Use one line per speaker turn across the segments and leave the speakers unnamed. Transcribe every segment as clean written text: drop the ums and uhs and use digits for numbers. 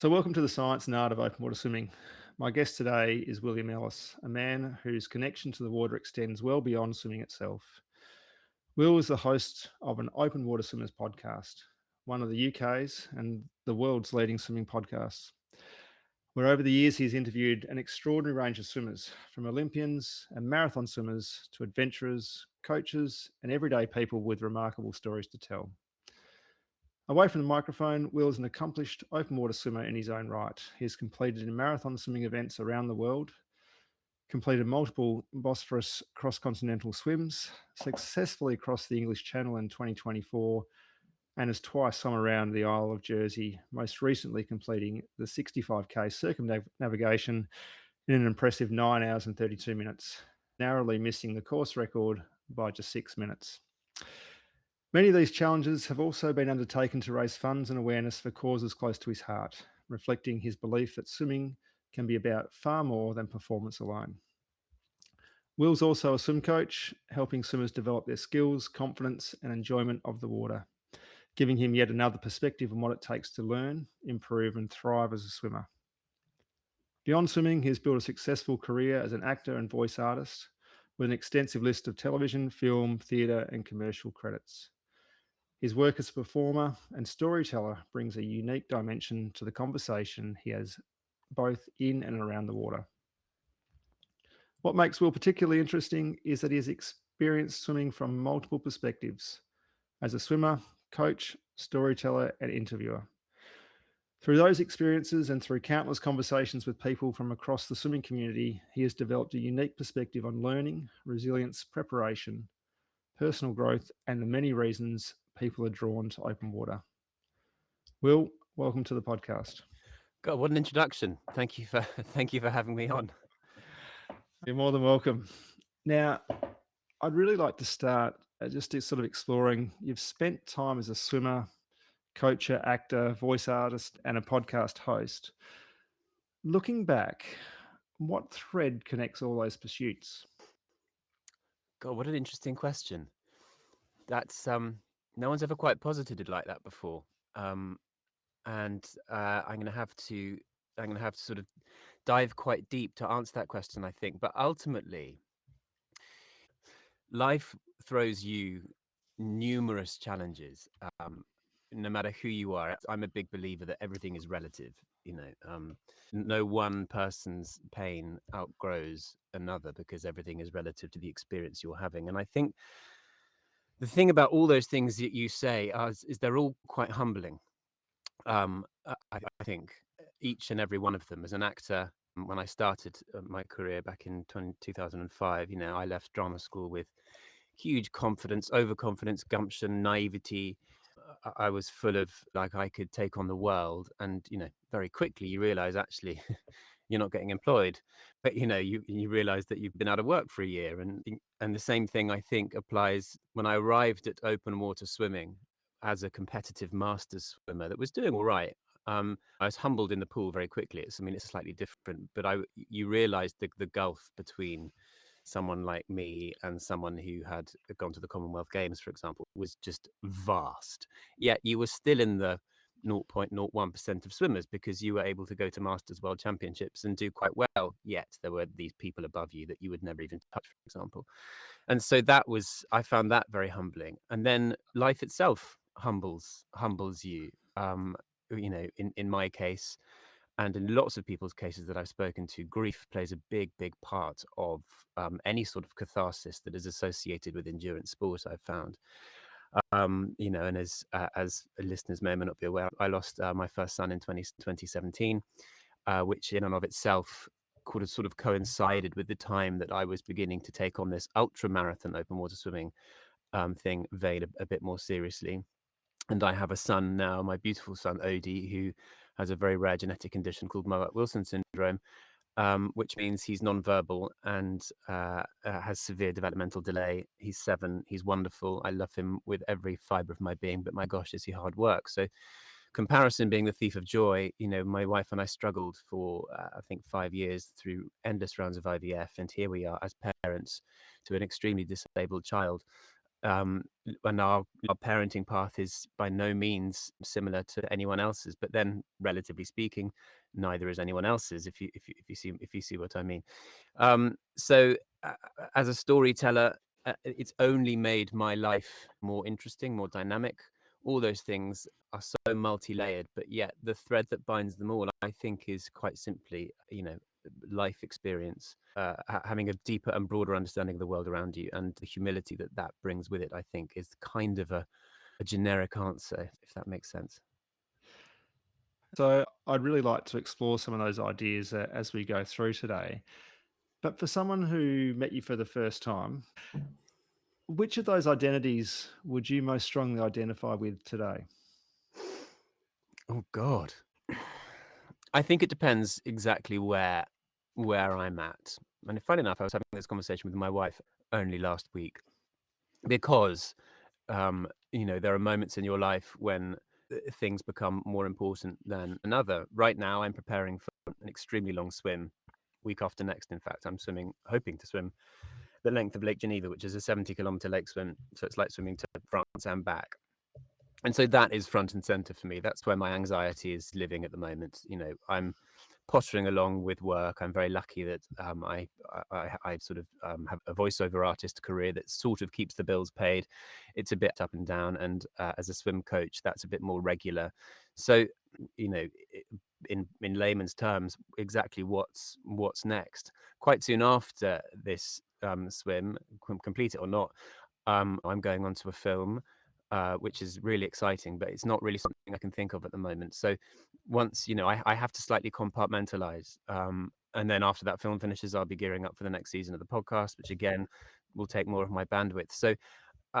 So, welcome to the science and art of open water swimming. My guest today is William Ellis, a man whose connection to the water extends well beyond swimming itself. Will is the host of an open water swimmers podcast, one of the UK's and the world's leading swimming podcasts, where over the years he's interviewed an extraordinary range of swimmers, from Olympians and marathon swimmers to adventurers, coaches, and everyday people with remarkable stories to tell. Away from the microphone, Will is an accomplished open water swimmer in his own right. He has completed marathon swimming events around the world, completed multiple Bosphorus cross continental swims, successfully crossed the English Channel in 2024, and has twice swum around the Isle of Jersey, most recently completing the 65k circumnavigation in an impressive 9 hours and 32 minutes, narrowly missing the course record by just 6 minutes. Many of these challenges have also been undertaken to raise funds and awareness for causes close to his heart, reflecting his belief that swimming can be about far more than performance alone. Will's also a swim coach, helping swimmers develop their skills, confidence, and enjoyment of the water, giving him yet another perspective on what it takes to learn, improve, and thrive as a swimmer. Beyond swimming, he's built a successful career as an actor and voice artist with an extensive list of television, film, theatre, and commercial credits. His work as a performer and storyteller brings a unique dimension to the conversation he has both in and around the water. What makes Will particularly interesting is that he has experienced swimming from multiple perspectives as a swimmer, coach, storyteller, and interviewer. Through those experiences and through countless conversations with people from across the swimming community, he has developed a unique perspective on learning, resilience, preparation, personal growth, and the many reasons people are drawn to open water. Will, welcome to the podcast.
God, what an introduction! Thank you for thank you for having me on.
You're more than welcome. Now, I'd really like to start just sort of exploring. You've spent time as a swimmer, coacher, actor, voice artist, and a podcast host. Looking back, what thread connects all those pursuits?
God, what an interesting question. That's no one's ever quite posited it like that before, and I'm going to have to sort of dive quite deep to answer that question, I think. But ultimately, life throws you numerous challenges. No matter who you are, I'm a big believer that everything is relative. No one person's pain outgrows another because everything is relative to the experience you're having. And I think the thing about all those things that you say is they're all quite humbling. I think each and every one of them. As an actor, when I started my career back in 2005, I left drama school with huge confidence, overconfidence, gumption, naivety. I was full of like I could take on the world, and very quickly you realize actually you're not getting employed, but you realize that you've been out of work for a year, and the same thing I think applies when I arrived at open water swimming as a competitive masters swimmer that was doing all right. I was humbled in the pool very quickly. It's slightly different, but you realize the gulf between someone like me and someone who had gone to the Commonwealth Games, for example, was just vast. Yet you were still in the 0.01% of swimmers because you were able to go to Masters World Championships and do quite well. Yet there were these people above you that you would never even touch, for example. And so I found that very humbling. And then life itself humbles you. In my case, and in lots of people's cases that I've spoken to, grief plays a big, big part of any sort of catharsis that is associated with endurance sport, I've found. And as listeners may or may not be aware, I lost my first son in 2017, which in and of itself could have sort of coincided with the time that I was beginning to take on this ultra marathon open water swimming thing vein a bit more seriously. And I have a son now, my beautiful son, Odie, who has a very rare genetic condition called Mowat-Wilson syndrome, which means he's nonverbal and has severe developmental delay. He's 7. He's wonderful. I love him with every fibre of my being, but my gosh, is he hard work. So comparison being the thief of joy, my wife and I struggled for, I think, 5 years through endless rounds of IVF. And here we are as parents to an extremely disabled child. And our parenting path is by no means similar to anyone else's. But then, relatively speaking, neither is anyone else's. If you see what I mean. So, as a storyteller, it's only made my life more interesting, more dynamic. All those things are so multi-layered, but yet the thread that binds them all, I think, is quite simply, life experience, having a deeper and broader understanding of the world around you, and the humility that that brings with it, I think, is kind of a generic answer, if that makes sense.
So I'd really like to explore some of those ideas as we go through today. But for someone who met you for the first time, which of those identities would you most strongly identify with today?
Oh God. I think it depends exactly where I'm at. And funny enough, I was having this conversation with my wife only last week because there are moments in your life when things become more important than another. Right now, I'm preparing for an extremely long swim. Week after next, in fact, I'm hoping to swim the length of Lake Geneva, which is a 70-kilometer lake swim. So it's like swimming to France and back. And so that is front and center for me. That's where my anxiety is living at the moment. I'm pottering along with work. I'm very lucky that I sort of have a voiceover artist career that sort of keeps the bills paid. It's a bit up and down, and as a swim coach, that's a bit more regular. So, you know, in layman's terms, exactly what's next. Quite soon after this swim, complete it or not, I'm going on to a film, which is really exciting, but it's not really something I can think of at the moment. So once, I have to slightly compartmentalize. And then after that film finishes, I'll be gearing up for the next season of the podcast, which again will take more of my bandwidth. So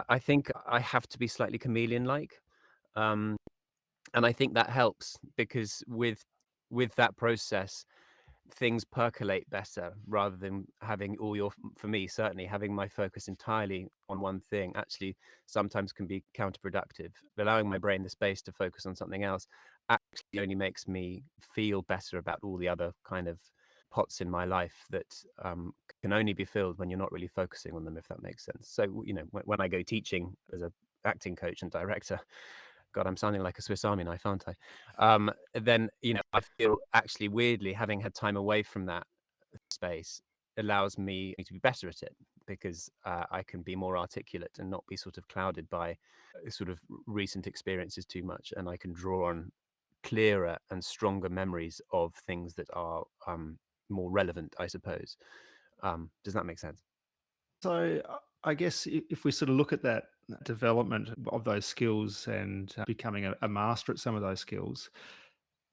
I think I have to be slightly chameleon like. Um, and I think that helps because with that process, things percolate better rather than having all your for me, certainly having my focus entirely on one thing actually sometimes can be counterproductive. Allowing my brain the space to focus on something else actually only makes me feel better about all the other kind of pots in my life that can only be filled when you're not really focusing on them, if that makes sense. So when I go teaching as a acting coach and director, God, I'm sounding like a Swiss Army knife, aren't I? Then, I feel actually weirdly having had time away from that space allows me to be better at it because I can be more articulate and not be sort of clouded by sort of recent experiences too much. And I can draw on clearer and stronger memories of things that are more relevant, I suppose. Does that make sense?
So I guess if we sort of look at that development of those skills and becoming a master at some of those skills,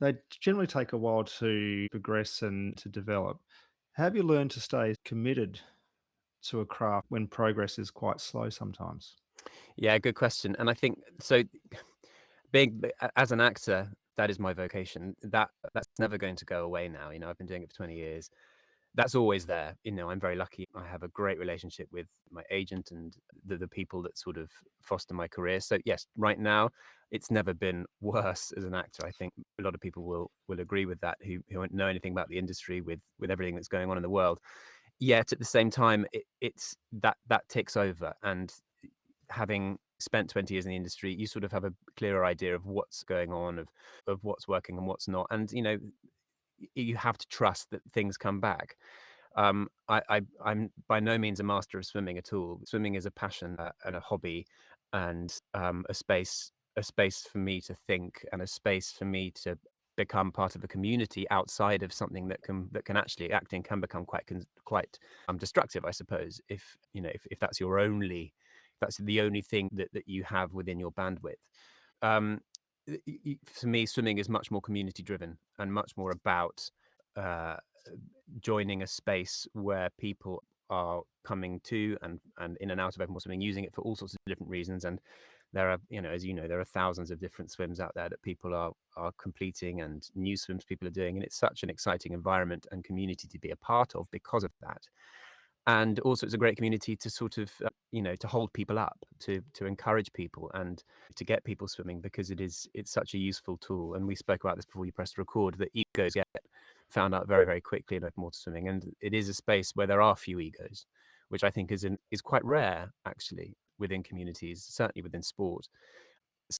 they generally take a while to progress and to develop. How have you learned to stay committed to a craft when progress is quite slow sometimes?
Yeah, good question. And I think so. As an actor, that is my vocation. That's never going to go away now. I've been doing it for 20 years. That's always there. I'm very lucky. I have a great relationship with my agent and the people that sort of foster my career. So yes, right now it's never been worse as an actor. I think a lot of people will agree with that who don't know anything about the industry with everything that's going on in the world. Yet at the same time, it's that takes over, and having spent 20 years in the industry, you sort of have a clearer idea of what's going on, of what's working and what's not. And you have to trust that things come back. I'm by no means a master of swimming at all. Swimming is a passion and a hobby, and a space for me to think, and a space for me to become part of a community outside of something that can actually acting can become quite destructive, I suppose. If that's that's the only thing that you have within your bandwidth. Um, for me, swimming is much more community driven and much more about uh, joining a space where people are coming to and in and out of open water swimming, using it for all sorts of different reasons. And there are, as there are thousands of different swims out there that people are completing, and new swims people are doing. And it's such an exciting environment and community to be a part of because of that. And also it's a great community to sort of to hold people up, to encourage people and to get people swimming, because it's such a useful tool. And we spoke about this before you pressed record, that egos get found out very, very quickly in open water swimming, and it is a space where there are few egos, which I think is quite rare actually. within communities, certainly within sport.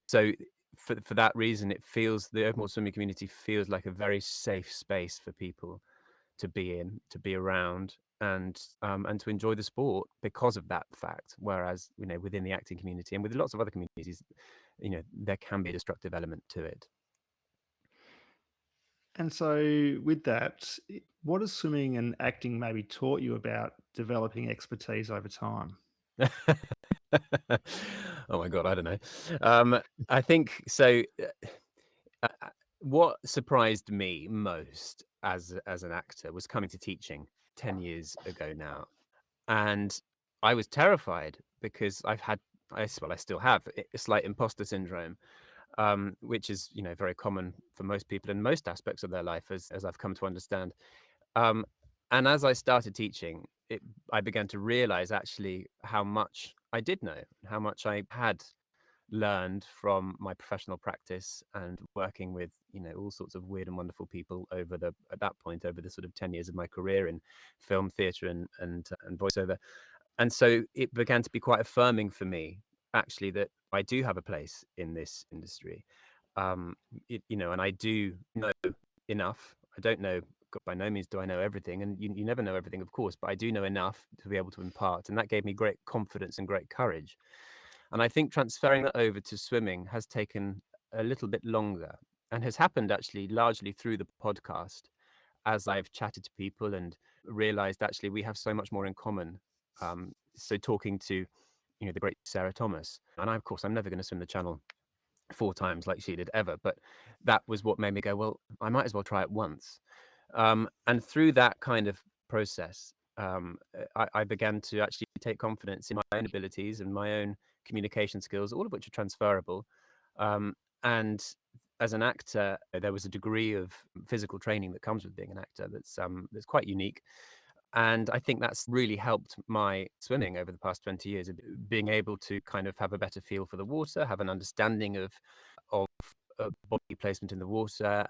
So for that reason, it feels the open water swimming community feels like a very safe space for people to be in, to be around, and to enjoy the sport because of that fact. Whereas, within the acting community and with lots of other communities, there can be a destructive element to it.
And so, with that, what has swimming and acting maybe taught you about developing expertise over time?
Oh my God, I don't know. I think so. What surprised me most as an actor was coming to teaching 10 years ago now, and I was terrified because I still have a slight imposter syndrome, which is very common for most people in most aspects of their life, as I've come to understand. Um, and as I started teaching, I began to realize actually how much I did know, how much I had learned from my professional practice and working with all sorts of weird and wonderful people at that point over the sort of 10 years of my career in film, theatre, and voiceover. And so it began to be quite affirming for me, actually, that I do have a place in this industry. Um, and I do know enough. I don't know, by no means do I know everything, and you never know everything, of course, but I do know enough to be able to impart, and that gave me great confidence and great courage. And I think transferring that over to swimming has taken a little bit longer and has happened actually largely through the podcast as I've chatted to people and realized actually we have so much more in common. So talking to, the great Sarah Thomas, and of course, I'm never going to swim the channel 4 times like she did ever, but that was what made me go, well, I might as well try it once. And through that kind of process, I began to actually take confidence in my own abilities and my own communication skills, all of which are transferable. And as an actor, there was a degree of physical training that comes with being an actor that's quite unique. And I think that's really helped my swimming over the past 20 years, being able to kind of have a better feel for the water, have an understanding of body placement in the water,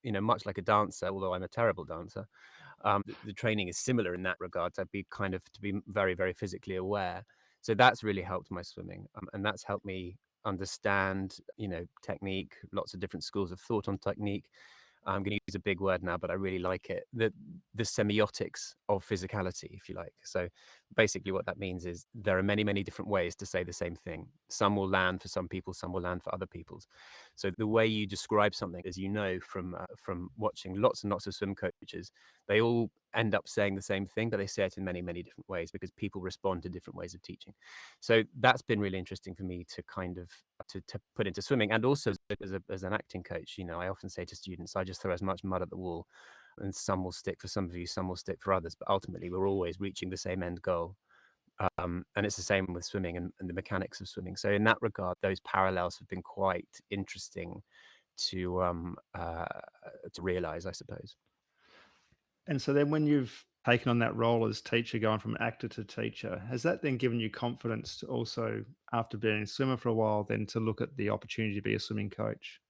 much like a dancer, although I'm a terrible dancer. The training is similar in that regard. To be very, very physically aware. So that's really helped my swimming, and that's helped me understand, technique, lots of different schools of thought on technique. I'm going to use a big word now, but I really like it. The semiotics of physicality, if you like. So basically, what that means is there are many, many different ways to say the same thing. Some will land for some people, some will land for other people's. So the way you describe something, as you know from watching lots and lots of swim coaches, they all end up saying the same thing, but they say it in many, many different ways because people respond to different ways of teaching. So that's been really interesting for me to kind of to put into swimming, and also as an acting coach. I often say to students, I just throw as much mud at the wall, and some will stick for some of you, some will stick for others, but ultimately we're always reaching the same end goal. And it's the same with swimming and the mechanics of swimming. So in that regard, those parallels have been quite interesting to realize, I suppose.
And so, then when you've taken on that role as teacher, going from actor to teacher, has that then given you confidence to also, after being a swimmer for a while, then to look at the opportunity to be a swimming coach?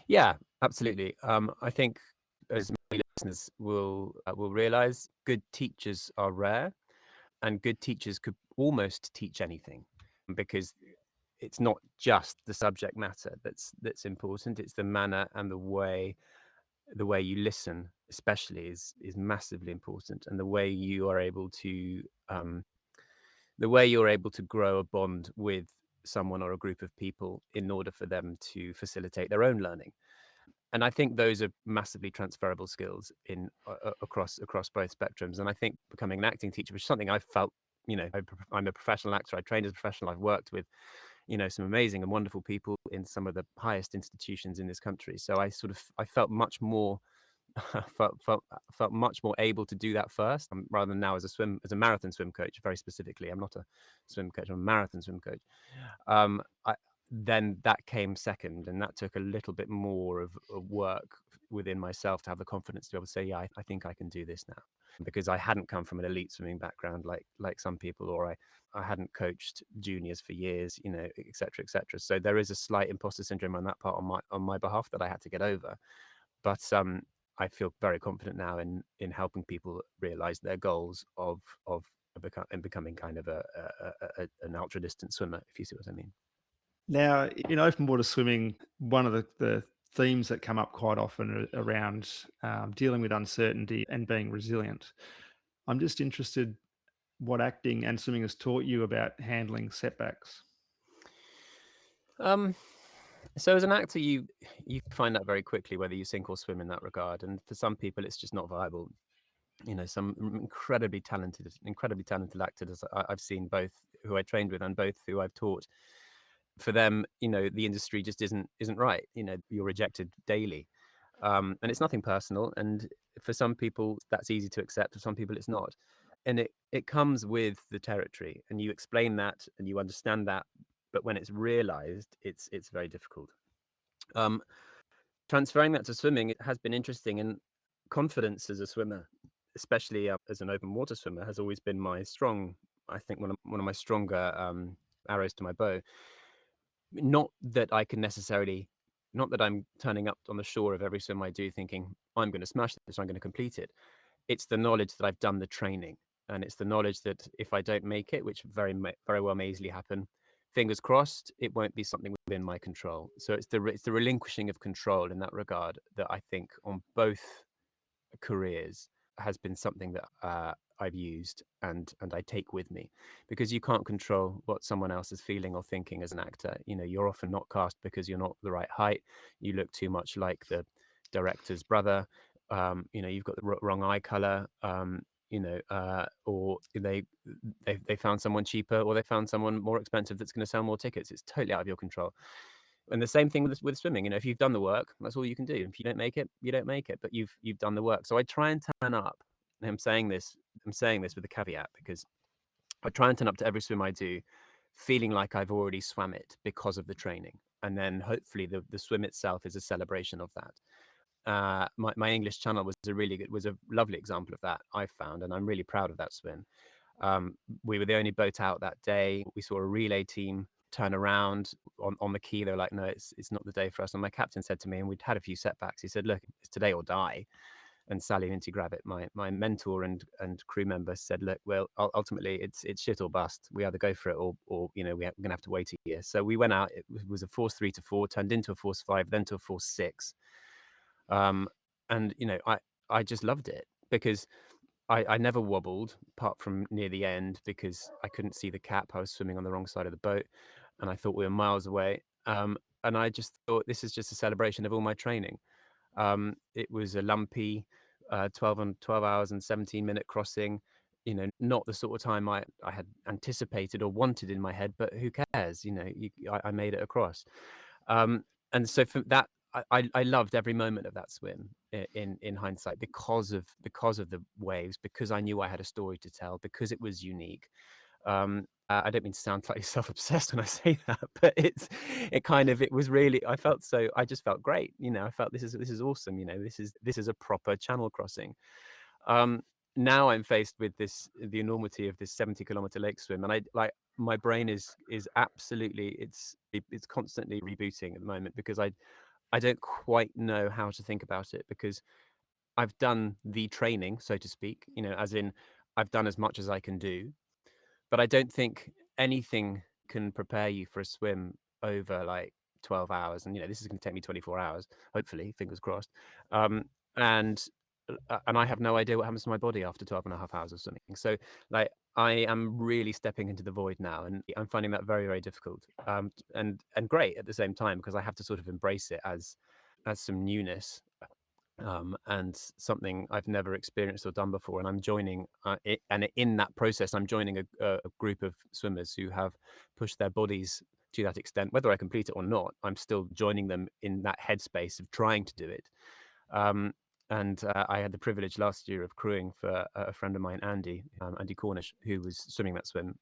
Yeah, absolutely. I think as many listeners will realize, good teachers are rare, and good teachers could almost teach anything because it's not just the subject matter that's important. It's the manner and the way you listen, especially, is massively important, and the way you're able to grow a bond with someone or a group of people in order for them to facilitate their own learning. And I think those are massively transferable skills in across both spectrums. And I think becoming an acting teacher, which is something I felt, I'm a professional actor. I trained as a professional. I've worked with, some amazing and wonderful people in some of the highest institutions in this country. So I felt much more felt much more able to do that first, rather than now as a marathon swim coach. Very specifically, I'm not a swim coach. I'm a marathon swim coach. I Then that came second, and that took a little bit more of work within myself to have the confidence to be able to say, yeah, I think I can do this now, because I hadn't come from an elite swimming background like some people, or I hadn't coached juniors for years, et cetera, et cetera. So there is a slight imposter syndrome on that part on my behalf that I had to get over. But I feel very confident now in helping people realize their goals of becoming kind of an ultra distance swimmer, if you see what I mean.
Now, in open water swimming, one of the themes that come up quite often are around dealing with uncertainty and being resilient. I'm just interested what acting and swimming has taught you about handling setbacks.
Um, so as an actor, you find out very quickly whether you sink or swim in that regard, and for some people, it's just not viable. Some incredibly talented actors I've seen, both who I trained with and both who I've taught. For them, the industry just isn't right. You're rejected daily, and it's nothing personal. And for some people, that's easy to accept. For some people, it's not. And it comes with the territory, and you explain that and you understand that. But when it's realized, it's very difficult. Um, Transferring that to swimming, it has been interesting, and confidence as a swimmer, especially as an open water swimmer, has always been my strong. I think one of my stronger arrows to my bow. Not that I can necessarily, not that I'm turning up on the shore of every swim I do thinking I'm going to smash this, I'm going to complete it. It's the knowledge that I've done the training, and it's the knowledge that if I don't make it, which very well may easily happen, fingers crossed, it won't be something within my control. So it's the relinquishing of control in that regard that I think on both careers has been something that I've used and I take with me, because you can't control what someone else is feeling or thinking as an actor. You're often not cast because you're not the right height. You look too much like the director's brother. You've got the wrong eye color. Or they found someone cheaper, or they found someone more expensive that's going to sell more tickets. It's totally out of your control. And the same thing with swimming. If you've done the work, that's all you can do. If you don't make it, you don't make it, but you've done the work. So I try and turn up. And I'm saying this with a caveat, because I try and turn up to every swim I do feeling like I've already swam it because of the training. And then hopefully the swim itself is a celebration of that. My English Channel was a lovely example of that, I found, and I'm really proud of that swim. We were the only boat out that day. We saw a relay team turn around on the quay. They were like, "No, it's not the day for us." And my captain said to me, and we'd had a few setbacks. He said, "Look, it's today or die." And Sally Minty Gravett, my mentor and crew member, said, "Look, well, ultimately it's shit or bust. We either go for it, or we're gonna have to wait a year." So we went out. It was a force 3 to 4, turned into a force 5, then to a force 6. Um, and I just loved it, because I never wobbled apart from near the end, because I couldn't see the cap. I was swimming on the wrong side of the boat, and I thought we were miles away. And I just thought, this is just a celebration of all my training. It was a lumpy 12 hours and 17-minute crossing. Not the sort of time I had anticipated or wanted in my head, but who cares? I made it across. And so for that, I loved every moment of that swim, in hindsight, because of the waves, because I knew I had a story to tell, because it was unique. I don't mean to sound slightly self-obsessed when I say that, but it was really, I just felt great. I felt this is awesome. This is a proper channel crossing. Um, Now I'm faced with the enormity of this 70-kilometer lake swim, and my brain is absolutely, it's constantly rebooting at the moment, because I don't quite know how to think about it, because I've done the training, so to speak, as in I've done as much as I can do, but I don't think anything can prepare you for a swim over like 12 hours. And this is going to take me 24 hours, hopefully, fingers crossed. Um, and and I have no idea what happens to my body after 12 and a half hours of swimming. So, like, I am really stepping into the void now, and I'm finding that very, very difficult. And great at the same time, because I have to sort of embrace it as some newness, and something I've never experienced or done before. And I'm joining, and in that process, I'm joining a group of swimmers who have pushed their bodies to that extent. Whether I complete it or not, I'm still joining them in that headspace of trying to do it. And I had the privilege last year of crewing for a friend of mine, Andy Cornish, who was swimming that swim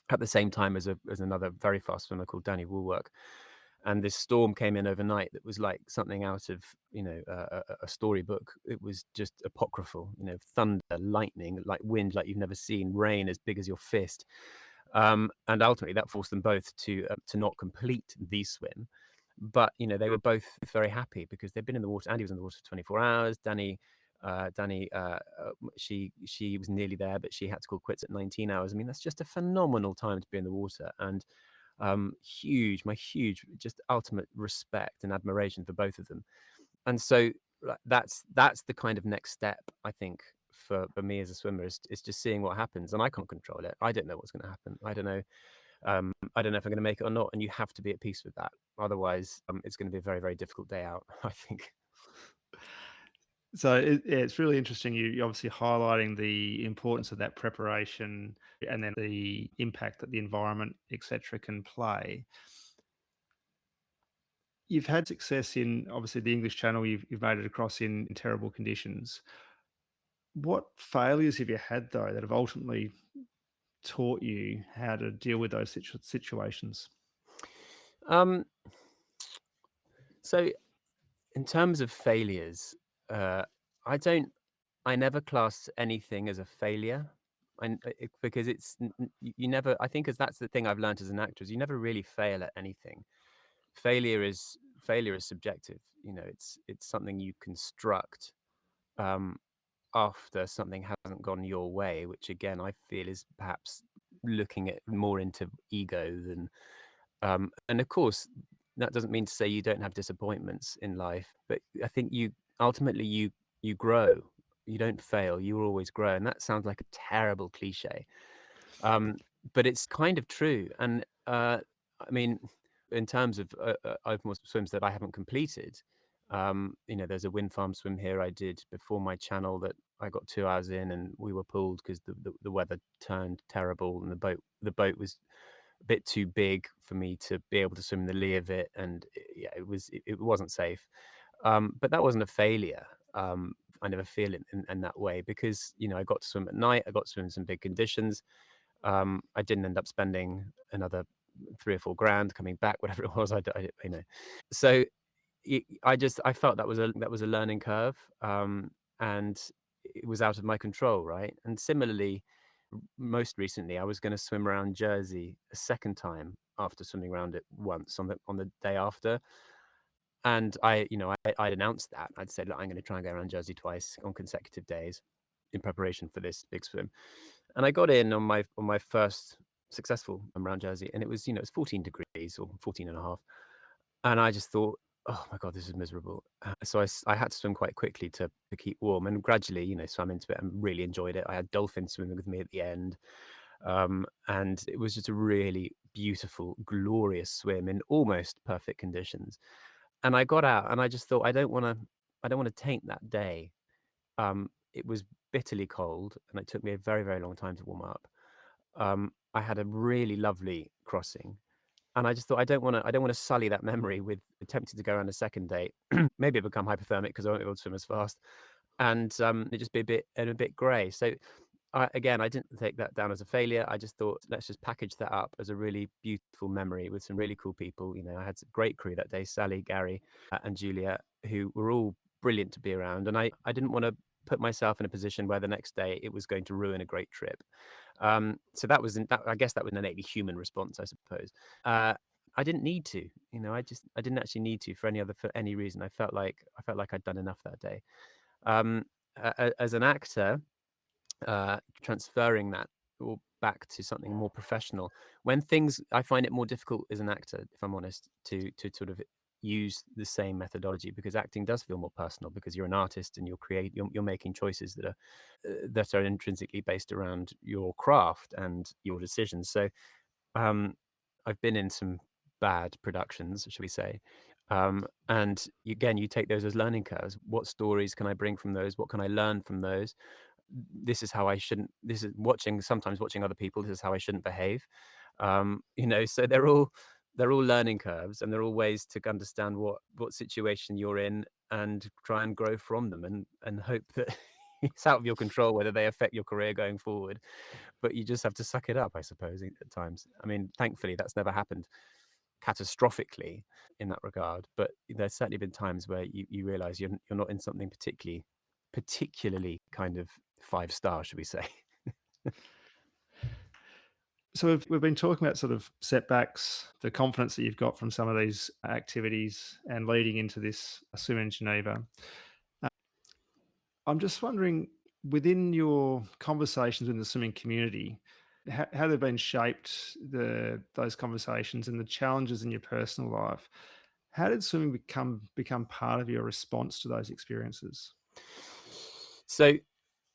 at the same time as another very fast swimmer called Danny Woolwork. And this storm came in overnight that was like something out of a storybook. It was just apocryphal. Thunder, lightning, like wind like you've never seen, rain as big as your fist. And ultimately that forced them both to not complete the swim. But they were both very happy, because they'd been in the water. Andy was in the water for 24 hours. Danny Danny, she was nearly there, but she had to call quits at 19 hours. I mean, that's just a phenomenal time to be in the water, and huge, just ultimate respect and admiration for both of them. And so that's the kind of next step, I think, for me as a swimmer is just seeing what happens, and I can't control it. I don't know what's going to happen. I don't know if I'm going to make it or not, and you have to be at peace with that. Otherwise, it's going to be a very, very difficult day out, I think.
So it's really interesting. You're obviously highlighting the importance of that preparation and then the impact that the environment, etc., can play. You've had success in obviously the English Channel. You've made it across in terrible conditions. What failures have you had though that have ultimately taught you how to deal with those situations?
Um, so in terms of failures, uh, I don't I never class anything as a failure. Because it's you never. I think, as that's the thing I've learned as an actor, is you never really fail at anything. Failure is subjective. You know, it's something you construct um, after something hasn't gone your way, which again I feel is perhaps looking at more into ego than. And of course, that doesn't mean to say you don't have disappointments in life, but I think you ultimately you grow. You don't fail. You will always grow, and that sounds like a terrible cliche, um, but it's kind of true. And I mean, in terms of open water swims that I haven't completed, there's a wind farm swim here I did before my channel that I got 2 hours in, and we were pulled because the weather turned terrible, and the boat was a bit too big for me to be able to swim in the lee of it, and yeah, it wasn't safe. But that wasn't a failure. I never feel it in that way because I got to swim at night. I got to swim in some big conditions. I didn't end up spending another 3 or 4 grand coming back, whatever it was. So I felt that was a learning curve, and it was out of my control, right? And similarly, most recently, I was going to swim around Jersey a second time after swimming around it once on the day after, and I'd announced that. I'd said, "Look, I'm going to try and go around Jersey twice on consecutive days in preparation for this big swim." And I got in on my first successful around Jersey, and it's 14 degrees or 14 and a half. And I just thought, "Oh my god, this is miserable." So I had to swim quite quickly to keep warm, and gradually, swam into it and really enjoyed it. I had dolphins swimming with me at the end, and it was just a really beautiful, glorious swim in almost perfect conditions. And I got out, and I just thought, I don't wanna taint that day. It was bitterly cold, and it took me a very, very long time to warm up. I had a really lovely crossing, and I just thought, I don't wanna sully that memory with attempting to go around a second date. Maybe I become hypothermic because I won't be able to swim as fast, and, it just be a bit grey. So, again, I didn't take that down as a failure. I just thought, let's just package that up as a really beautiful memory with some really cool people. I had a great crew that day, Sally, Gary, and Julia, who were all brilliant to be around. And I didn't want to put myself in a position where the next day it was going to ruin a great trip. So I guess that was an innately human response, I suppose. Uh, I didn't need to, I didn't actually need to for any reason. I felt like I'd done enough that day. Um, as an actor, transferring that all back to something more professional. When things I find it more difficult as an actor, if I'm honest, to sort of use the same methodology because acting does feel more personal because you're an artist and you're making choices that are intrinsically based around your craft and your decisions. So um, I've been in some bad productions, shall we say, and again, you take those as learning curves. What stories can I bring from those? What can I learn from those? This is how I shouldn't this is sometimes watching other people, this is how I shouldn't behave. So they're all learning curves, and they're all ways to understand what situation you're in and try and grow from them, and hope that it's out of your control whether they affect your career going forward. But you just have to suck it up, I suppose, at times. I mean, thankfully, that's never happened catastrophically in that regard, but there's certainly been times where you realize you're not in something particularly kind of 5 star, should we say.
So we've been talking about sort of setbacks, the confidence that you've got from some of these activities and leading into this swim in Geneva. I'm just wondering, within your conversations in the swimming community, how they've been shaped, those conversations and the challenges in your personal life. How did swimming become part of your response to those experiences?
So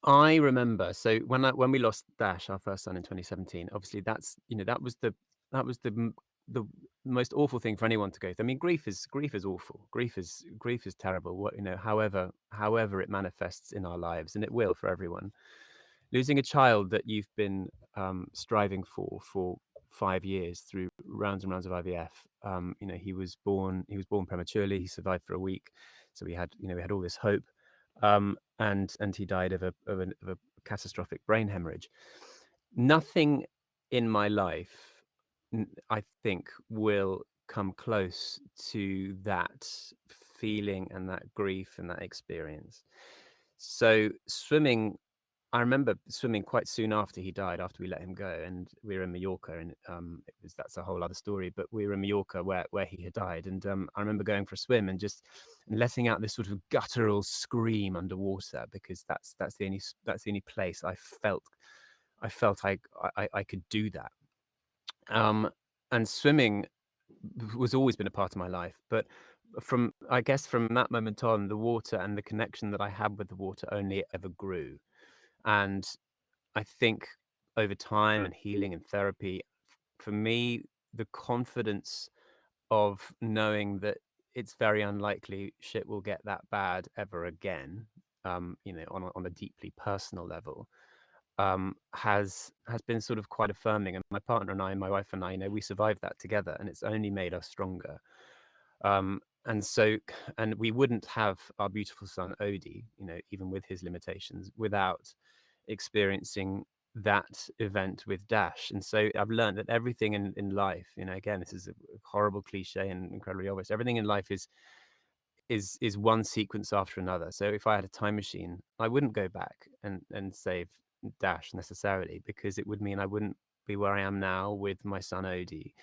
I remember, so when we lost Dash, our first son, in 2017, obviously that's, that was the most awful thing for anyone to go through. I mean, grief is awful. Grief is terrible. However it manifests in our lives, and it will for everyone. Losing a child that you've been striving for 5 years through rounds and rounds of IVF. He was born prematurely. He survived for a week, so we had all this hope, and he died of a catastrophic brain hemorrhage. Nothing in my life, I think, will come close to that feeling and that grief and that experience. So swimming, I remember swimming quite soon after he died, after we let him go, and we were in Mallorca, and that's a whole other story. But we were in Mallorca where he had died, and I remember going for a swim and just letting out this sort of guttural scream underwater, because that's the only place I felt I could do that. Um, and swimming was always been a part of my life, but I guess from that moment on, the water and the connection that I had with the water only ever grew. And I think over time and healing and therapy, for me, the confidence of knowing that it's very unlikely shit will get that bad ever again, on a deeply personal level, has been sort of quite affirming. And my partner and I, my wife and I, we survived that together, and it's only made us stronger. And so, and we wouldn't have our beautiful son Odie, even with his limitations, without experiencing that event with Dash. And so I've learned that everything in life, again, this is a horrible cliche and incredibly obvious. Everything in life is one sequence after another. So if I had a time machine, I wouldn't go back and save Dash necessarily, because it would mean I wouldn't be where I am now with my son Odie.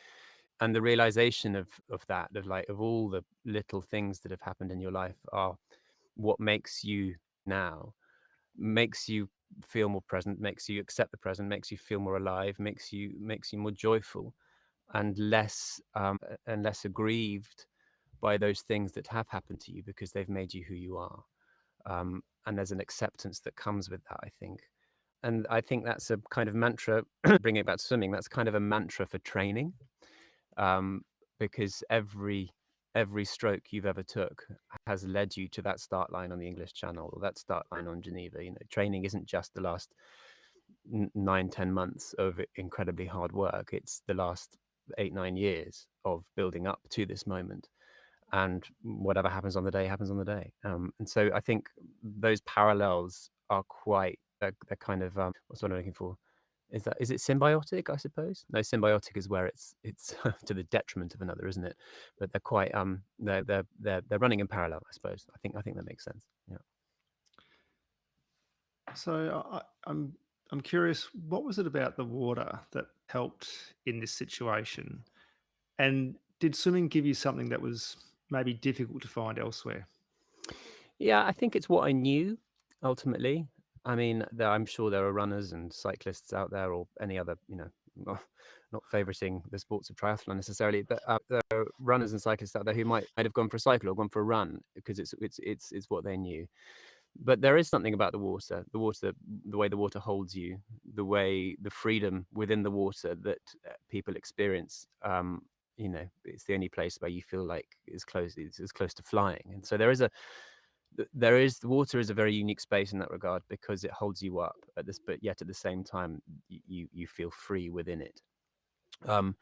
And the realization of that, of all the little things that have happened in your life, are what makes you now, makes you feel more present, makes you accept the present, makes you feel more alive, makes you more joyful, and less aggrieved by those things that have happened to you, because they've made you who you are. And there's an acceptance that comes with that, I think. And I think that's a kind of mantra. Bringing it back to swimming, that's kind of a mantra for training, um, because every stroke you've ever took has led you to that start line on the English Channel, or that start line on Geneva. Training isn't just the last 9-10 months of incredibly hard work. It's the last 8-9 years of building up to this moment, and whatever happens on the day happens on the day. And so I think those parallels are quite, they're kind of, what's what I'm looking for? Is it symbiotic, I suppose? No, symbiotic is where it's to the detriment of another, isn't it? But they're quite, they're running in parallel, I suppose. I think that makes sense. Yeah.
So I'm curious, what was it about the water that helped in this situation? And did swimming give you something that was maybe difficult to find elsewhere?
Yeah, I think it's what I knew ultimately. I mean, I'm sure there are runners and cyclists out there, or any other, not favoriting the sports of triathlon necessarily, but there are runners and cyclists out there who might have gone for a cycle or gone for a run, because it's what they knew. But there is something about the way the water holds you, the freedom within the water that people experience. It's the only place where you feel like it's as close to flying. And so the water is a very unique space in that regard, because it holds you up but yet at the same time you feel free within it. Um,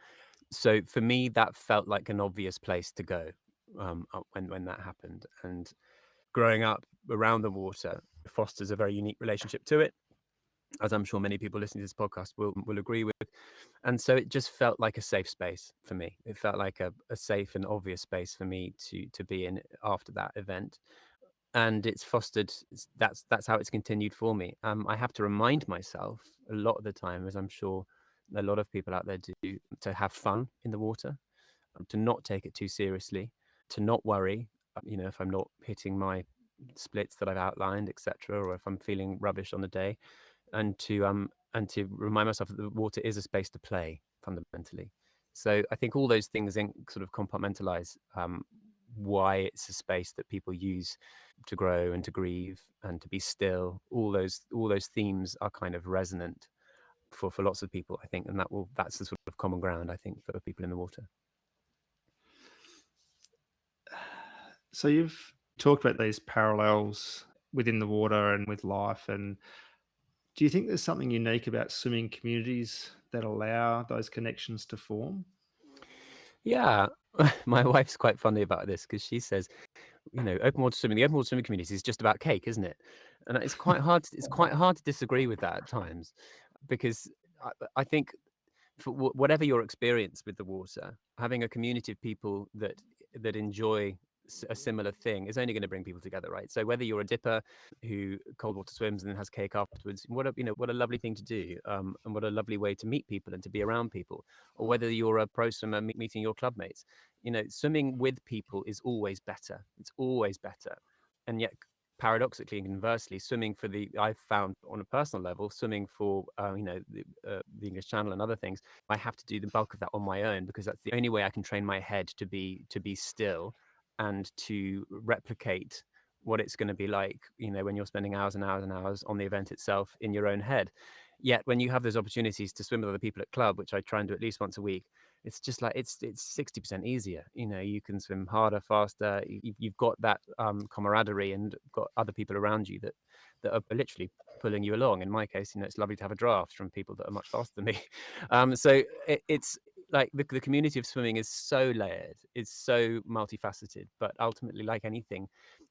so for me, that felt like an obvious place to go, when that happened. And growing up around the water fosters a very unique relationship to it, as I'm sure many people listening to this podcast will agree with. And so it just felt like a safe space for me. It felt like a safe and obvious space for me to be in after that event. And it's fostered, that's how it's continued for me. I have to remind myself a lot of the time, as I'm sure a lot of people out there do, to have fun in the water, to not take it too seriously, to not worry, if I'm not hitting my splits that I've outlined, etc., or if I'm feeling rubbish on the day, and to remind myself that the water is a space to play fundamentally. So I think all those things sort of compartmentalize why it's a space that people use to grow and to grieve and to be still. All those themes are kind of resonant for lots of people, I think, and that's the sort of common ground, I think, for people in the water.
So you've talked about these parallels within the water and with life. And do you think there's something unique about swimming communities that allow those connections to form?
Yeah, my wife's quite funny about this because she says, the open water swimming community is just about cake, isn't it? And it's quite hard to disagree with that at times, because I think for whatever your experience with the water, having a community of people that enjoy a similar thing is only going to bring people together, right? So whether you're a dipper who cold water swims and then has cake afterwards, what a lovely thing to do, and what a lovely way to meet people and to be around people. Or whether you're a pro swimmer meeting your club mates, swimming with people is always better. It's always better, and yet paradoxically and conversely, swimming for I've found on a personal level, swimming for the English Channel and other things, I have to do the bulk of that on my own because that's the only way I can train my head to be still and to replicate what it's going to be like, when you're spending hours and hours and hours on the event itself in your own head. Yet when you have those opportunities to swim with other people at club, which I try and do at least once a week, it's just like it's 60% easier. You can swim harder, faster. You've got that camaraderie and got other people around you that are literally pulling you along. In my case, it's lovely to have a draft from people that are much faster than me. So it's like the community of swimming is so layered, it's so multifaceted, but ultimately, like anything,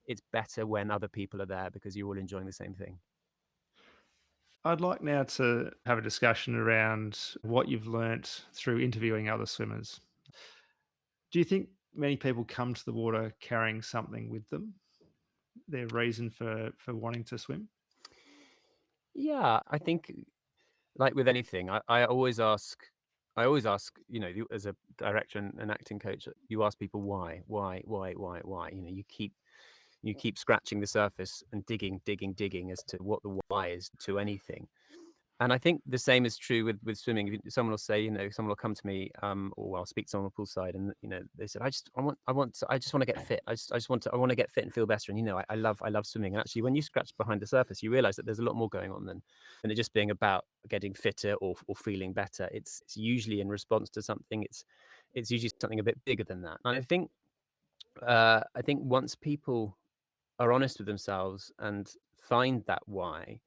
it's better when other people are there because you're all enjoying the same thing.
I'd like now to have a discussion around what you've learnt through interviewing other swimmers. Do you think many people come to the water carrying something with them? Their reason for wanting to swim?
Yeah, I think, like with anything, I always ask, as a director and an acting coach, you ask people why. You keep scratching the surface and digging, digging, digging as to what the why is to anything. And I think the same is true with swimming. Someone will say, someone will come to me, or I'll speak to someone on the poolside, and they said, I just want to get fit. I want to get fit and feel better. And I love swimming. And actually, when you scratch behind the surface, you realise that there's a lot more going on than it just being about getting fitter or feeling better. It's usually in response to something. It's usually something a bit bigger than that. And I think once people are honest with themselves and find that why,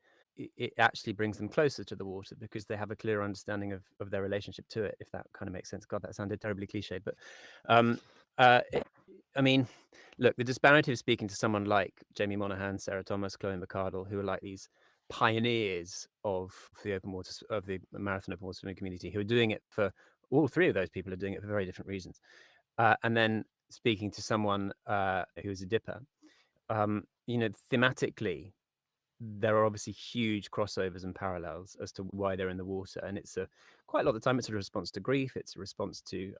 it actually brings them closer to the water because they have a clear understanding of their relationship to it, if that kind of makes sense. God, that sounded terribly cliched, but um, I mean, look, the disparity of speaking to someone like Jamie Monaghan, Sarah Thomas, Chloe McCardle, who are like these pioneers of the marathon open water swimming community, who are doing it for all three of those people are doing it for very different reasons, and then speaking to someone who is a dipper, thematically, there are obviously huge crossovers and parallels as to why they're in the water, and it's quite a lot of the time it's a response to grief, it's a response to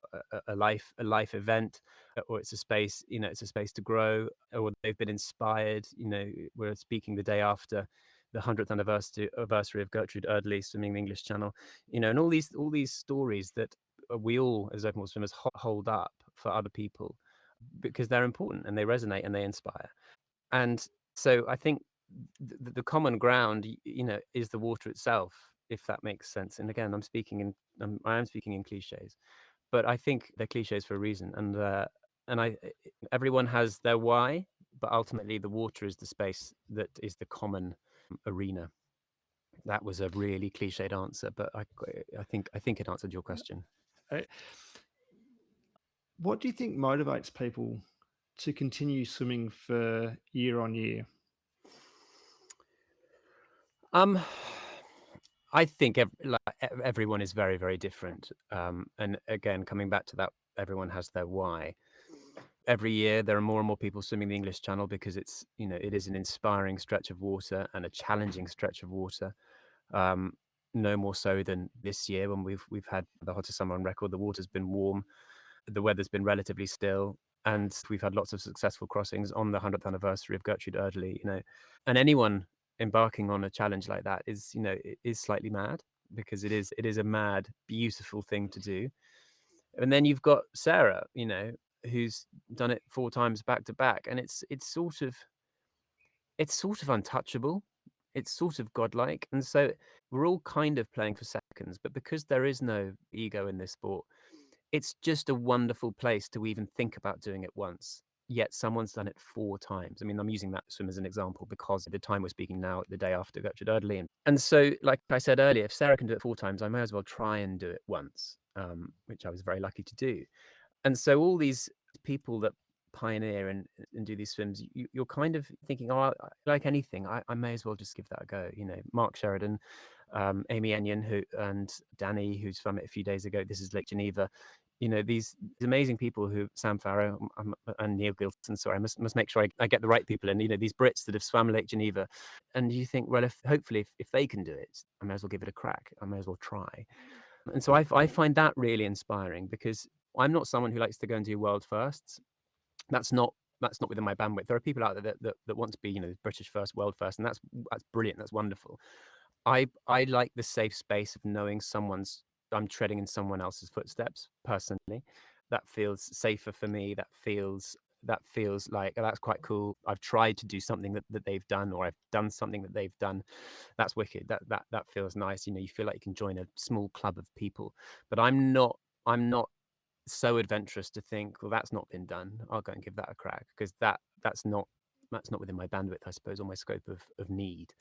a life event, or it's a space to grow, or they've been inspired. We're speaking the day after the 100th anniversary of Gertrude Erdely swimming the English Channel, and all these stories that we all as open water swimmers hold up for other people because they're important and they resonate and they inspire. And so I think the common ground, is the water itself, if that makes sense. And again, I am speaking in cliches, but I think they're cliches for a reason. Everyone has their why, but ultimately the water is the space that is the common arena. That was a really cliched answer, but I think it answered your question.
Uh, What do you think motivates people to continue swimming for year on year?
Um, I think everyone is very, very different. And again, coming back to that, everyone has their why. Every year, there are more and more people swimming the English Channel because it is an inspiring stretch of water and a challenging stretch of water. Um, no more so than this year when we've had the hottest summer on record. The water's been warm, the weather's been relatively still. and we've had lots of successful crossings on the 100th anniversary of Gertrude Erdely, and anyone embarking on a challenge like that is, is slightly mad, because it is a mad, beautiful thing to do. And then you've got Sarah, who's done it 4 times back to back, and it's sort of untouchable. It's sort of godlike, and so we're all kind of playing for seconds, but because there is no ego in this sport, it's just a wonderful place to even think about doing it once, yet someone's done it 4 times. I mean, I'm using that swim as an example because at the time we're speaking now, the day after Gertrude Erdely, and so, like I said earlier, if Sarah can do it 4 times, I may as well try and do it once, which I was very lucky to do. And so all these people that pioneer and do these swims, you're kind of thinking, "Oh, like anything, I may as well just give that a go." Mark Sheridan, Amy Enyon, and Danny, who's swam it a few days ago. This is Lake Geneva. These amazing people Sam Farrow, and Neil Gilson. Sorry, I must make sure I get the right people in. These Brits that have swam Lake Geneva, and you think, well, if they can do it, I may as well give it a crack. I may as well try. And so I find that really inspiring, because I'm not someone who likes to go and do world firsts. That's not within my bandwidth. There are people out there that want to be, British first, world first, and that's brilliant. That's wonderful. I like the safe space of knowing I'm treading in someone else's footsteps personally. That feels safer for me. That feels like, "Oh, that's quite cool. I've tried to do something that they've done, or I've done something that they've done. That's wicked. That feels nice." You feel like you can join a small club of people. But I'm not so adventurous to think, "Well, that's not been done. I'll go and give that a crack," because that's not within my bandwidth, I suppose, or my scope of need.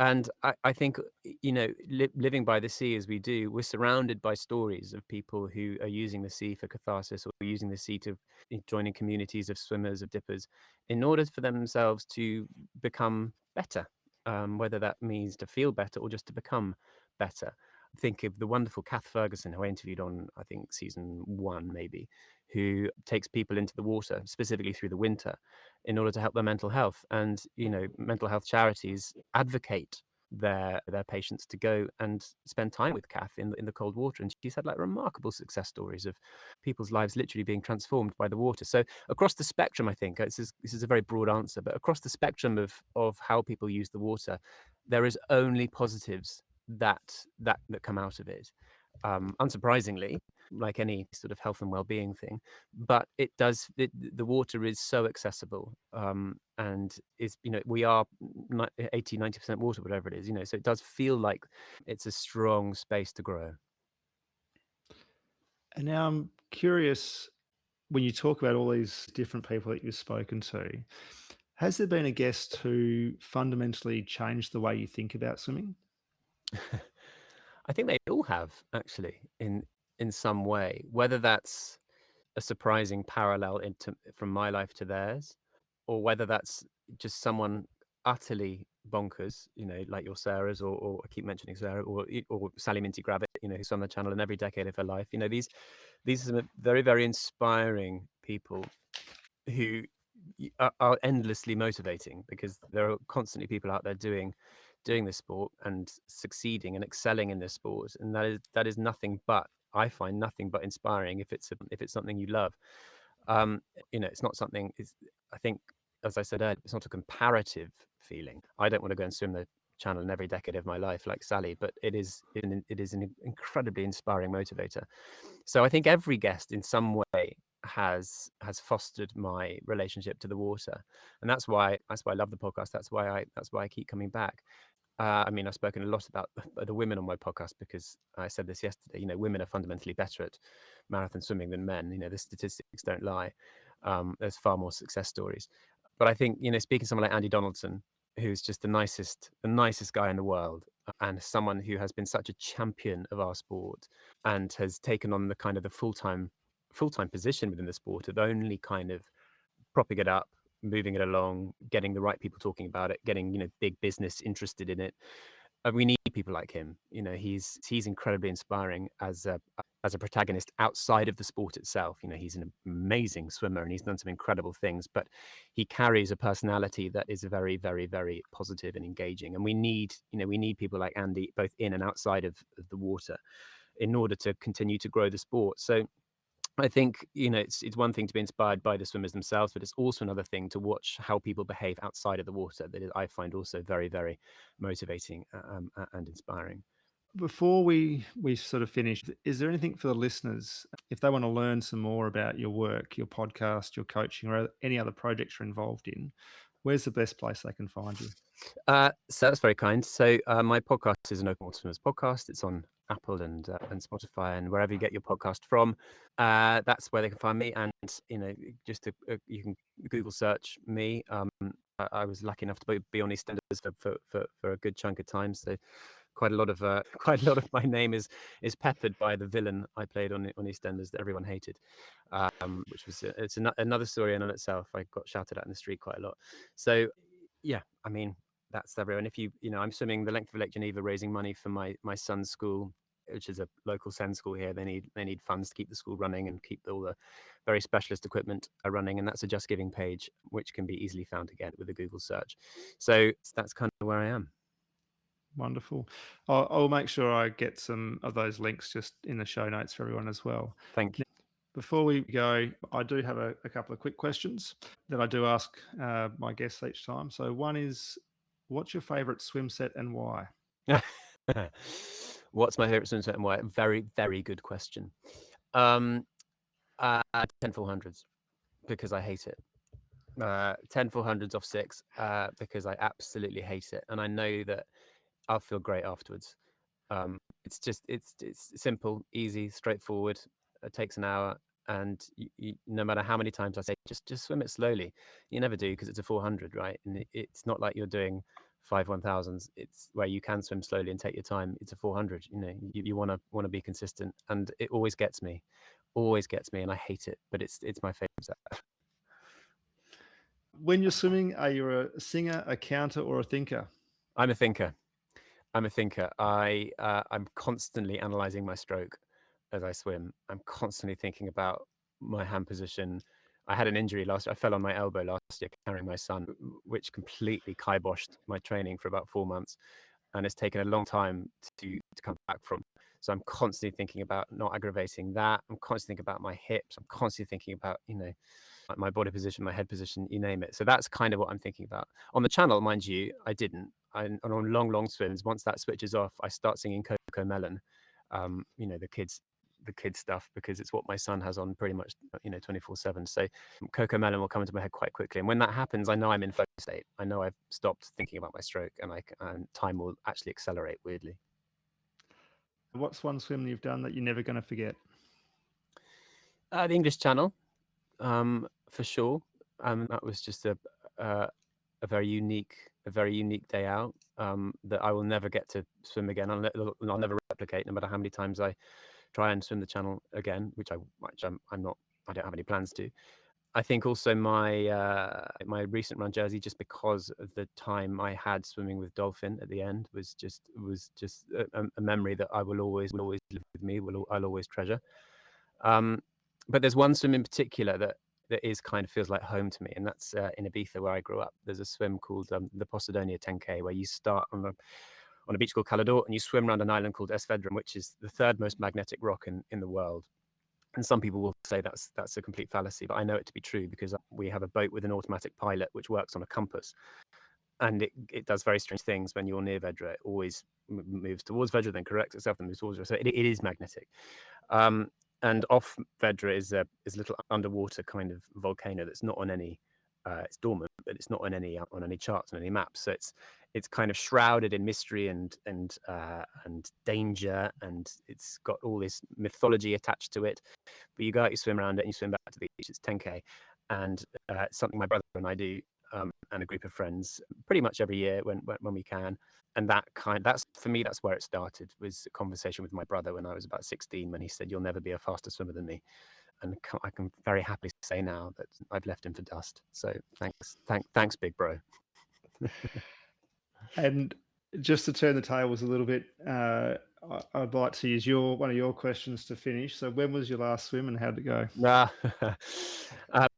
And I think, living by the sea as we do, we're surrounded by stories of people who are using the sea for catharsis, or using the sea to joining communities of swimmers, of dippers, in order for themselves to become better, whether that means to feel better or just to become better. Think of the wonderful Kath Ferguson, who I interviewed on, I think, season 1 maybe, who takes people into the water, specifically through the winter, in order to help their mental health. And mental health charities advocate their patients to go and spend time with Kath in the cold water. And she's had like remarkable success stories of people's lives literally being transformed by the water. So across the spectrum, I think this is a very broad answer, but across the spectrum of how people use the water, there is only positives that come out of it. Unsurprisingly, like any sort of health and well-being thing, but the water is so accessible, and we are 80-90% water, whatever it is, so it does feel like it's a strong space to grow.
And now I'm curious, when you talk about all these different people that you've spoken to, has there been a guest who fundamentally changed the way you think about swimming?
I think they all have, actually, in some way, whether that's a surprising parallel from my life to theirs, or whether that's just someone utterly bonkers, like your Sarah's, or I keep mentioning Sarah, or Sally Minty Gravitt, who's on the channel in every decade of her life. These are some very, very inspiring people who are endlessly motivating, because there are constantly people out there doing this sport and succeeding and excelling in this sport, and that is nothing but, I find, nothing but inspiring if it's something you love. It's not something. I think, as I said earlier, it's not a comparative feeling. I don't want to go and swim the channel in every decade of my life like Sally, but it is an incredibly inspiring motivator. So I think every guest in some way has fostered my relationship to the water, and that's why I love the podcast. That's why I keep coming back. I mean, I've spoken a lot about the women on my podcast, because I said this yesterday. Women are fundamentally better at marathon swimming than men. The statistics don't lie. There's far more success stories. But I think, speaking to someone like Andy Donaldson, who's just the nicest guy in the world, and someone who has been such a champion of our sport, and has taken on the kind of the full-time position within the sport of only kind of propping it up, moving it along, getting the right people talking about it, getting, big business interested in it. We need people like him. He's incredibly inspiring as a protagonist outside of the sport itself. He's an amazing swimmer, and he's done some incredible things, but he carries a personality that is very, very, very positive and engaging. And we need people like Andy, both in and outside of the water, in order to continue to grow the sport. So I think, it's one thing to be inspired by the swimmers themselves, but it's also another thing to watch how people behave outside of the water that I find also very, very motivating, and inspiring.
Before we sort of finish, is there anything for the listeners if they want to learn some more about your work, your podcast, your coaching, or any other projects you're involved in? Where's the best place they can find you?
So that's very kind. So my podcast is an Open Water Swimmers podcast. It's on Apple and Spotify and wherever you get your podcast from. That's where they can find me. And just you can Google search me. I was lucky enough to be on EastEnders for a good chunk of time. So quite a lot of quite a lot of my name is peppered by the villain I played on EastEnders that everyone hated, which was it's another story in itself. I got shouted at in the street quite a lot. So yeah, I mean that's everyone. If I'm swimming the length of Lake Geneva, raising money for my son's school, which is a local SEND school here. They need funds to keep the school running and keep all the very specialist equipment running, and that's a Just Giving page, which can be easily found again with a Google search. So that's kind of where I am.
Wonderful. I'll make sure I get some of those links just in the show notes for everyone as well.
Thank you.
Before we go, I do have a couple of quick questions that I do ask my guests each time. So one is, what's your favourite swim set and why?
What's my favorite swim set and why? Very, very good question. Um, 10 400s because I hate it. 10 400s off 6 because I absolutely hate it, and I know that I'll feel great afterwards. It's simple, easy, straightforward. It takes an hour, and no matter how many times I say just swim it slowly, you never do because it's a 400, right? And it's not like you're doing 5 1000s. It's where you can swim slowly and take your time. It's a 400. You want to be consistent, and it always gets me, and I hate it, but it's my favorite set.
When you're swimming, are you a singer, a counter, or a thinker?
I'm a thinker. I'm constantly analyzing my stroke as I swim. I'm constantly thinking about my hand position. I had an injury last year. I fell on my elbow last year carrying my son, which completely kiboshed my training for about 4 months. And it's taken a long time to come back from. So I'm constantly thinking about not aggravating that. I'm constantly thinking about my hips. I'm constantly thinking about, my body position, my head position, you name it. So that's kind of what I'm thinking about. On the channel, mind you, I didn't. And on long swims, once that switches off, I start singing Coco Melon, the kids stuff, because it's what my son has on pretty much 24/7. So Coco Melon will come into my head quite quickly, and when that happens, I know I'm in flow state. I know I've stopped thinking about my stroke, and time will actually accelerate weirdly.
What's one swim you've done that you're never going to forget?
The English Channel, for sure. That was just a very unique day out, that I will never get to swim again. I'll never replicate, no matter how many times I try and swim the channel again, which I'm not. I don't have any plans to. I think also my recent run jersey, just because of the time I had swimming with Dolphin at the end, was just a memory that I will always live with me. I'll always treasure. But there's one swim in particular that is kind of feels like home to me, and that's in Ibiza, where I grew up. There's a swim called the Posidonia 10K, where you start on a beach called Calador, and you swim around an island called Esvedram, which is the third most magnetic rock in the world. And some people will say that's a complete fallacy, but I know it to be true because we have a boat with an automatic pilot which works on a compass, and it does very strange things when you're near Vedra. It always moves towards Vedra, then corrects itself, then moves towards Vedra. So it is magnetic. And off Vedra is a little underwater kind of volcano that's not on any. It's dormant, but it's not on any charts, on any maps. So it's kind of shrouded in mystery and danger, and it's got all this mythology attached to it. But you go out, you swim around it, and you swim back to the beach. It's 10K, and it's something my brother and I do, and a group of friends pretty much every year when we can. And that's for me, that's where it started, was a conversation with my brother when I was about 16, when he said, "You'll never be a faster swimmer than me." And I can very happily say now that I've left him for dust. So thanks, big bro.
And just to turn the tables a little bit, I'd like to use one of your questions to finish. So when was your last swim and how did it go?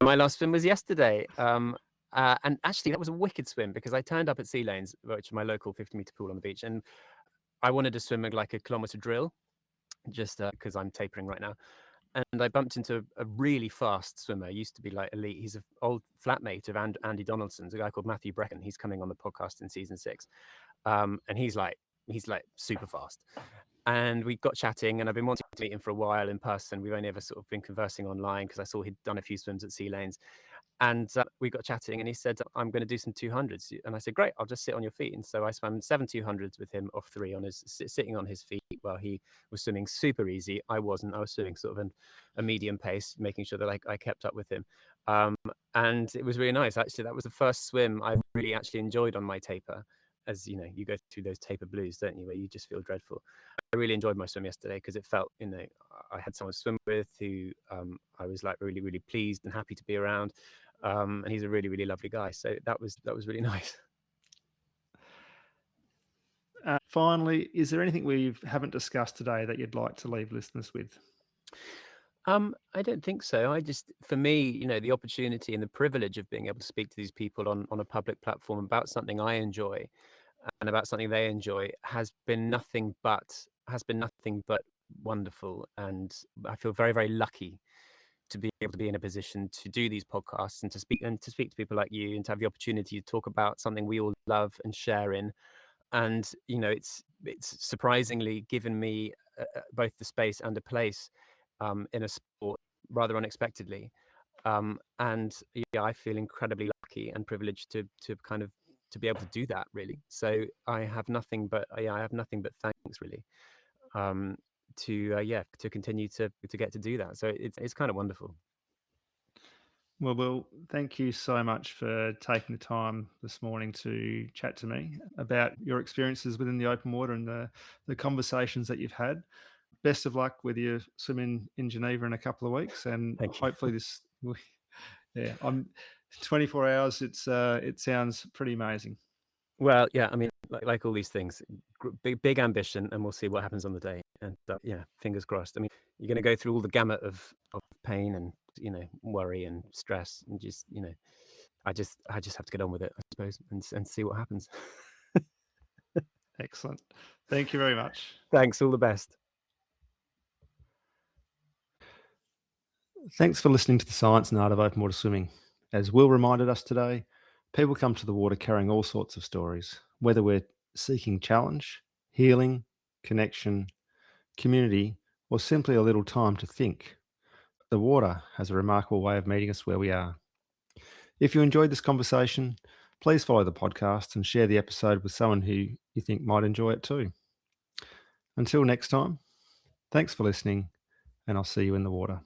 My last swim was yesterday. And actually, that was a wicked swim because I turned up at Sea Lanes, which is my local 50-meter pool on the beach, and I wanted to swim like a kilometer drill, just because I'm tapering right now. and I bumped into a really fast swimmer. He used to be like elite. He's an old flatmate of Andy Donaldson's, a guy called Matthew Brecken. He's coming on the podcast in season 6, and he's like super fast. And we got chatting, and I've been wanting to meet him for a while in person. We've only ever sort of been conversing online because I saw he'd done a few swims at Sea Lanes. And we got chatting, and he said, "I'm going to do some 200s." And I said, "Great, I'll just sit on your feet." And so I swam 7 200s with him off 3 on his sitting on his feet while he was swimming super easy. I wasn't. I was swimming sort of a medium pace, making sure that I kept up with him. Um, and it was really nice. Actually, that was the first swim I really actually enjoyed on my taper. As you know, you go through those taper blues, don't you, where you just feel dreadful. I really enjoyed my swim yesterday because it felt, I had someone to swim with who I was like really, really pleased and happy to be around. And he's a really, really lovely guy. So that was really nice.
Finally, is there anything we haven't discussed today that you'd like to leave listeners with?
I don't think so. For me, the opportunity and the privilege of being able to speak to these people on a public platform about something I enjoy and about something they enjoy has been nothing but wonderful. And I feel very, very lucky to be able to be in a position to do these podcasts and to speak to people like you and to have the opportunity to talk about something we all love and share in. And it's surprisingly given me both the space and a place in a sport rather unexpectedly. And yeah, I feel incredibly lucky and privileged to kind of to be able to do that, really. So I have nothing but thanks, really, to continue to get to do that. So it's kind of wonderful.
Well, Will, thank you so much for taking the time this morning to chat to me about your experiences within the open water and the conversations that you've had. Best of luck with your swimming in Geneva in a couple of weeks, and
Thank you.
hopefully yeah, I'm 24 hours. It sounds pretty amazing.
Well, yeah, I mean, like all these things, big ambition, and we'll see what happens on the day. And yeah, fingers crossed. I mean, you're going to go through all the gamut of pain and worry and stress, and I just have to get on with it, I suppose, and see what happens.
Excellent. Thank you very much.
Thanks. All the best.
Thanks for listening to the Science and Art of Open Water Swimming. As Will reminded us today, people come to the water carrying all sorts of stories, whether we're seeking challenge, healing, connection, community, or simply a little time to think. The water has a remarkable way of meeting us where we are. If you enjoyed this conversation, please follow the podcast and share the episode with someone who you think might enjoy it too. Until next time, thanks for listening, and I'll see you in the water.